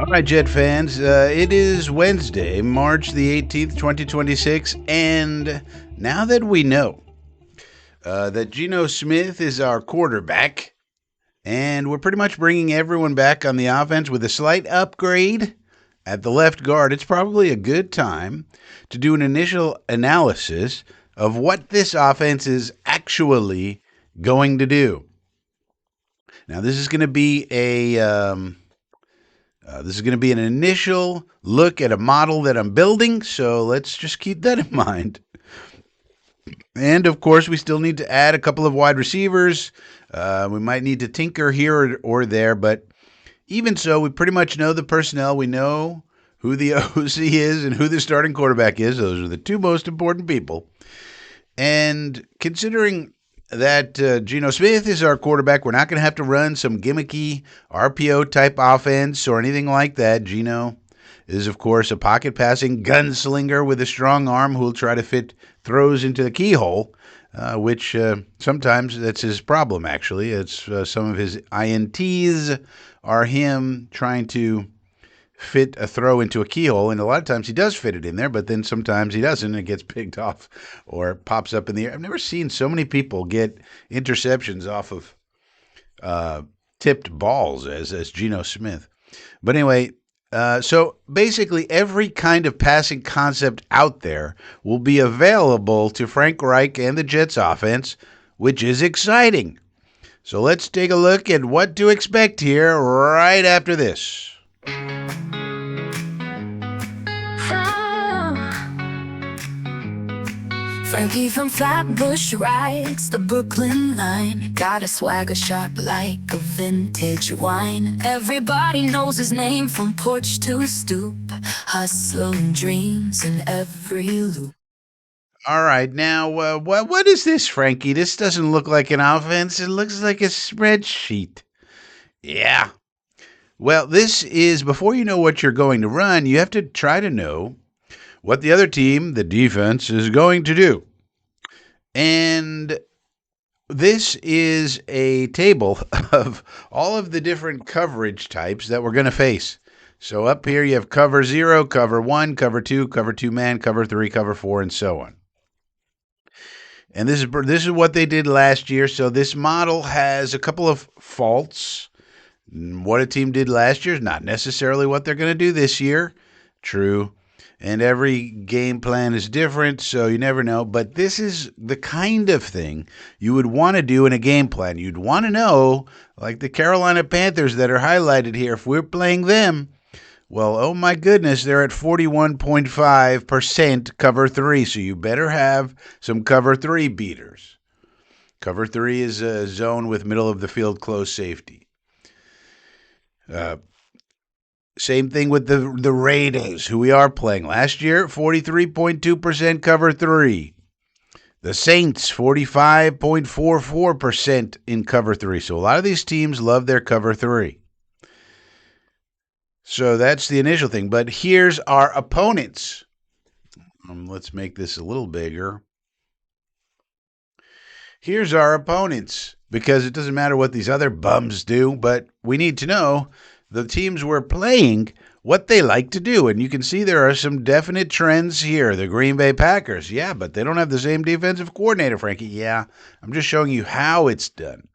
All right, Jet fans, it is Wednesday, March the 18th, 2026, and now that we know that Geno Smith is our quarterback, and we're pretty much bringing everyone back on the offense with a slight upgrade at the left guard, it's probably a good time to do an initial analysis of what this offense is actually going to do. Now, this is going to be an initial look at a model that I'm building, so let's just keep that in mind. And of course, we still need to add a couple of wide receivers. We might need to tinker here or there, but even so, we pretty much know the personnel. We know who the OC is and who the starting quarterback is. Those are the two most important people. And considering that Geno Smith is our quarterback, we're not going to have to run some gimmicky RPO type offense or anything like that. Geno is, of course, a pocket passing gunslinger with a strong arm who will try to fit throws into the keyhole, which sometimes that's his problem, actually. It's some of his INTs are him trying to fit a throw into a keyhole, and a lot of times he does fit it in there, but then sometimes he doesn't, and it gets picked off or pops up in the air. I've never seen so many people get interceptions off of tipped balls as Geno Smith. But anyway, so basically every kind of passing concept out there will be available to Frank Reich and the Jets offense, which is exciting. So let's take a look at what to expect here right after this. Frankie from Flatbush rides the Brooklyn line. Got a swagger sharp like a vintage wine. Everybody knows his name from porch to stoop. Hustle and dreams in every loop. All right, now, what is this, Frankie? This doesn't look like an offense. It looks like a spreadsheet. Yeah. Well, this is, before you know what you're going to run, you have to try to know what the other team, the defense, is going to do. And this is a table of all of the different coverage types that we're going to face. So up here you have cover 0, cover 1, cover 2 man, cover 3, cover 4, and so on. And this is what they did last year. So this model has a couple of faults. What a team did last year is not necessarily what they're going to do this year. True. And every game plan is different, so you never know. But this is the kind of thing you would want to do in a game plan. You'd want to know, like the Carolina Panthers that are highlighted here, if we're playing them, well, oh my goodness, they're at 41.5% cover 3, so you better have some cover 3 beaters. Cover 3 is a zone with middle of the field close safety. Same thing with the Raiders, who we are playing. Last year, 43.2% cover 3. The Saints, 45.44% in cover 3. So a lot of these teams love their cover 3. So that's the initial thing. But here's our opponents. Let's make this a little bigger. Here's our opponents, because it doesn't matter what these other bums do, but we need to know the teams we're playing, what they like to do. And you can see there are some definite trends here. The Green Bay Packers, yeah, but they don't have the same defensive coordinator, Frankie. Yeah, I'm just showing you how it's done.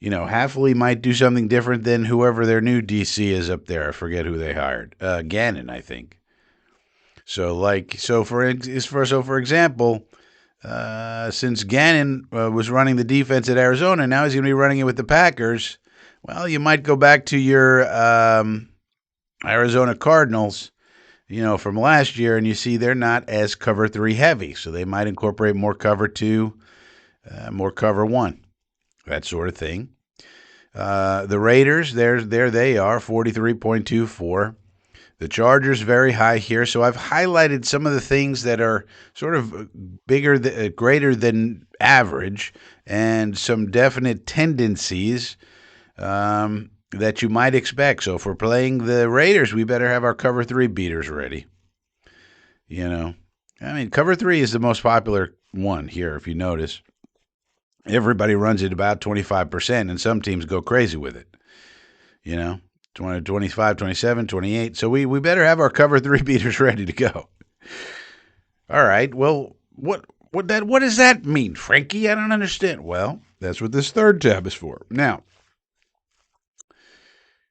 You know, Halfley might do something different than whoever their new DC is up there. I forget who they hired. Gannon, I think. For example, since Gannon was running the defense at Arizona, now he's going to be running it with the Packers. Well, you might go back to your Arizona Cardinals, from last year, and you see they're not as cover 3 heavy, so they might incorporate more cover 2, more cover 1, that sort of thing. The Raiders, there they are, 43.24. The Chargers, very high here, so I've highlighted some of the things that are sort of greater than average, and some definite tendencies that you might expect. So if we're playing the Raiders, we better have our cover 3 beaters ready. Cover 3 is the most popular one here, if you notice. Everybody runs it about 25%, and some teams go crazy with it. 20, 25, 27, 28. So we better have our cover three beaters ready to go. All right. Well, what does that mean, Frankie? I don't understand. Well, that's what this third tab is for. Now,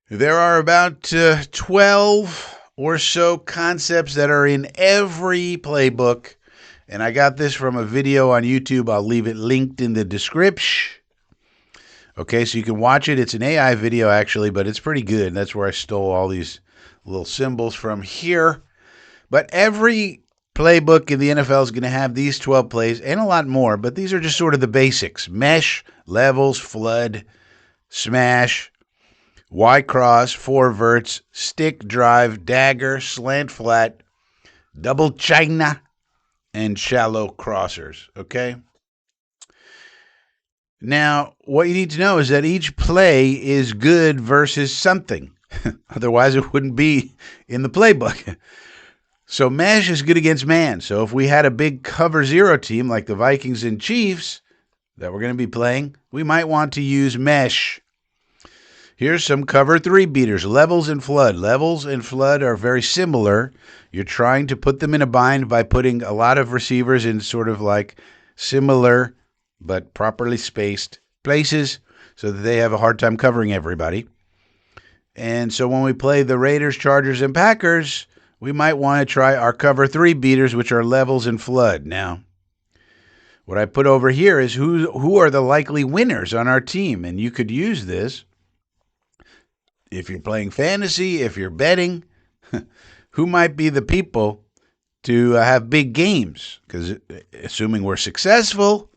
there are about 12 or so concepts that are in every playbook. And I got this from a video on YouTube. I'll leave it linked in the description. Okay, so you can watch it. It's an AI video, actually, but it's pretty good. That's where I stole all these little symbols from here. But every playbook in the NFL is going to have these 12 plays and a lot more, but these are just sort of the basics. Mesh, levels, flood, smash, Y cross, four verts, stick drive, dagger, slant flat, double China, and shallow crossers. Okay? Now, what you need to know is that each play is good versus something. Otherwise, it wouldn't be in the playbook. So mesh is good against man. So if we had a big cover zero team like the Vikings and Chiefs that we're going to be playing, we might want to use mesh. Here's some cover three beaters, levels and flood. Levels and flood are very similar. You're trying to put them in a bind by putting a lot of receivers in sort of like similar but properly spaced places so that they have a hard time covering everybody. And so when we play the Raiders, Chargers, and Packers, we might want to try our cover three beaters, which are levels and flood. Now, what I put over here is who are the likely winners on our team, and you could use this if you're playing fantasy, if you're betting, who might be the people to have big games? Because assuming we're successful,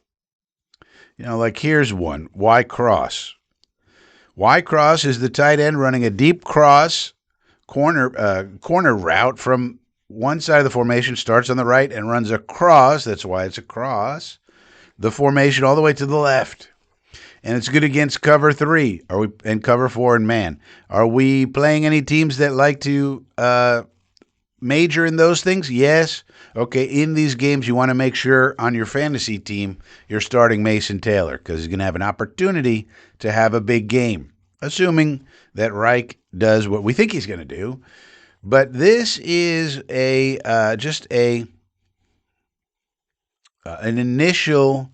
like here's one, Y cross. Y cross is the tight end running a deep cross corner route from one side of the formation, starts on the right and runs across. That's why it's a cross. The formation all the way to the left. And it's good against cover three and cover four and man. Are we playing any teams that like to major in those things? Yes. Okay, in these games, you want to make sure on your fantasy team you're starting Mason Taylor because he's going to have an opportunity to have a big game, assuming that Reich does what we think he's going to do. But this is an initial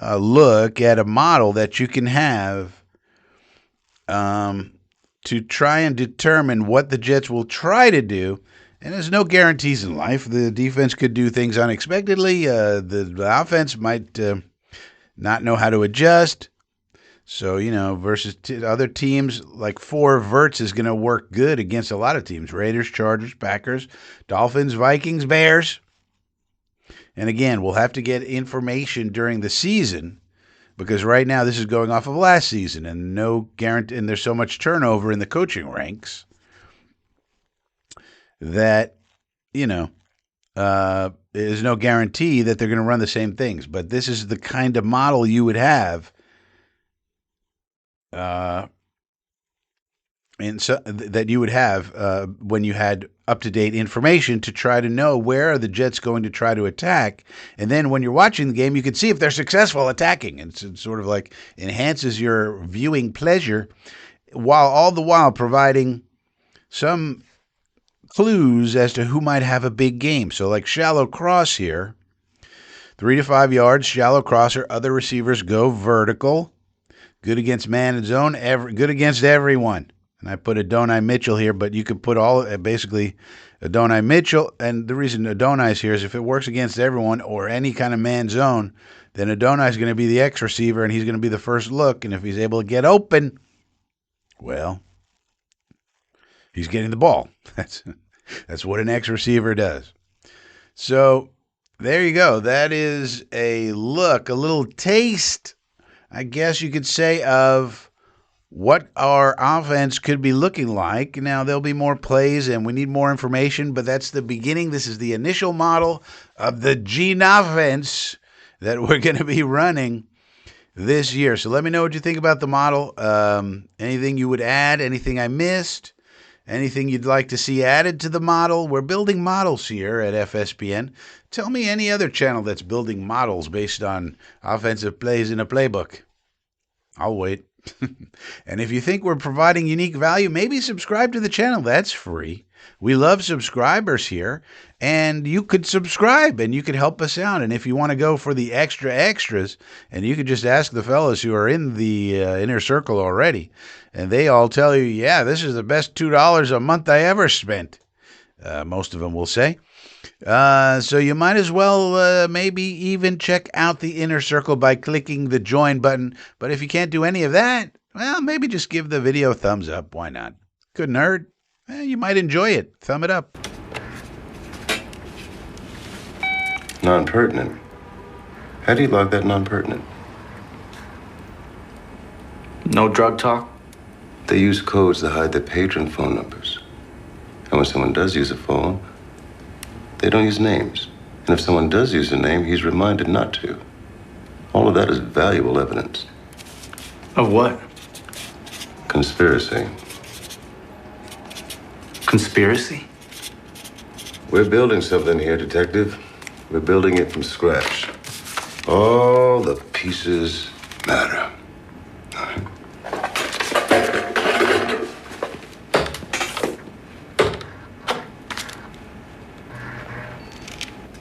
look at a model that you can have to try and determine what the Jets will try to do. And there's no guarantees in life. The defense could do things unexpectedly. The offense might not know how to adjust. So, versus other teams, like four verts is going to work good against a lot of teams. Raiders, Chargers, Packers, Dolphins, Vikings, Bears. And again, we'll have to get information during the season because right now this is going off of last season and no guarantee, and there's so much turnover in the coaching ranks that, there's no guarantee that they're going to run the same things. But this is the kind of model you would have when you had up-to-date information to try to know where are the Jets going to try to attack. And then when you're watching the game, you can see if they're successful attacking. And it sort of like enhances your viewing pleasure while all the while providing some clues as to who might have a big game. So like shallow cross here, 3 to 5 yards, shallow crosser, other receivers go vertical. Good against man and zone, good against everyone. And I put Adonai Mitchell here, but you could put basically Adonai Mitchell. And the reason Adonai's here is if it works against everyone or any kind of man zone, then Adonai's going to be the X receiver and he's going to be the first look. And if he's able to get open, well, he's getting the ball. That's what an X receiver does. So there you go. That is a look, a little taste, I guess you could say, of what our offense could be looking like. Now, there'll be more plays and we need more information, but that's the beginning. This is the initial model of the Gene offense that we're going to be running this year. So let me know what you think about the model. Anything you would add, anything I missed, anything you'd like to see added to the model. We're building models here at FSPN. Tell me any other channel that's building models based on offensive plays in a playbook. I'll wait. And if you think we're providing unique value, maybe subscribe to the channel. That's free. We love subscribers here, and you could subscribe and you could help us out. And if you want to go for the extra extras, and you could just ask the fellows who are in the inner circle already, and they all tell you, yeah, this is the best $2 a month I ever spent. Most of them will say. So you might as well maybe even check out the inner circle by clicking the join button. But if you can't do any of that, well, maybe just give the video a thumbs up. Why not? Couldn't hurt. You might enjoy it. Thumb it up. Non-pertinent. How do you log that non-pertinent? No drug talk? They use codes to hide their patron phone numbers. And when someone does use a phone, they don't use names. And if someone does use a name, he's reminded not to. All of that is valuable evidence. Of what? Conspiracy. Conspiracy? We're building something here, Detective. We're building it from scratch. All the pieces matter.